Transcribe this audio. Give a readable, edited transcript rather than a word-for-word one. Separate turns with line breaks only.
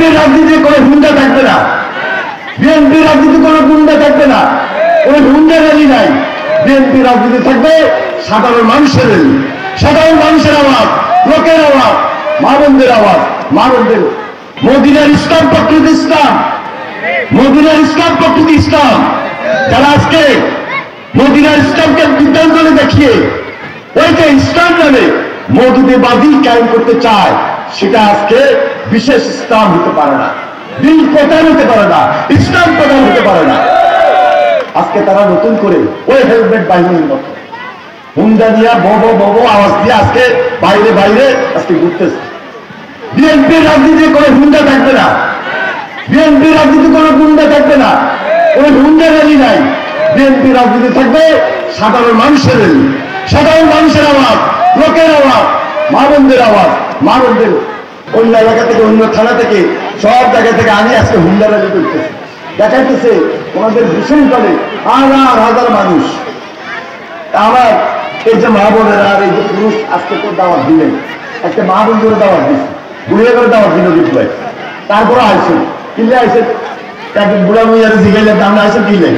বিএনপির রাজনীতি কোনো হুন্ডা থাকবে না, বিএনপির রাজনীতি কোনো গুন্ডা থাকবে না, ওই হুন্ডা র্যালি নাই। বিএনপি রাজনীতি থাকবে সাধারণ মানুষের র্যালি, সাধারণ মানুষের আওয়াজ, লোকের আওয়াজ, মা বোনদের আওয়াজ, মা বোনদের। মদিনার ইসলাম প্রকৃত ইসলাম, মদিনার ইসলাম প্রকৃত ইসলাম। যারা আজকে মদিনার ইসলামকে বিদ্যাঞ্জলি দেখিয়ে ওইটা ইসলাম নামে মৌদুদিবাদী কায়েম করতে চায়, সেটা আজকে বিশেষ ইসলাম হতে পারে না, দিন প্রধান হতে পারে না, ইসলাম প্রধান হতে পারে না। আজকে তারা নতুন করে ওই হেলমেট বাহিনীর মতো হুন্ডা দিয়া বব বব আওয়াজ দিয়ে আজকে বাইরে বাইরে আজকে ঘুরতেছে। বিএনপির রাজনীতি কোনো হুন্ডা থাকবে না, বিএনপির রাজনীতি কোনো গুন্ডা থাকবে না, ওই হুন্ডা র্যালি নাই। বিএনপি রাজনীতি থাকবে সাধারণ মানুষের র্যালি, সাধারণ মানুষের আওয়াজ, লোকের আওয়াজ, মা বোনদের আওয়াজ, মা বোনদের। অন্য এলাকা থেকে, অন্য থানা থেকে, সব জায়গা থেকে আনি আজকে হুন্ডা র্যালি করতেছে, দেখাইতেছে ওনাদের ভীষণ দলে হাজার হাজার মানুষ। আমার এই যে মা বোনেরা আর এই যে পুরুষ আজকে তো দাওয়াত দিলেন, একটা মা বোন করে দাওয়াত দিচ্ছে, বুড়িয়া করে দাওয়াত দিল বিপ্লব। তারপরে আইসেন কিনলে আইসেন, বুড়া বুড়িয়ারে জিগাইলে আমরা আইসেন কিনলেন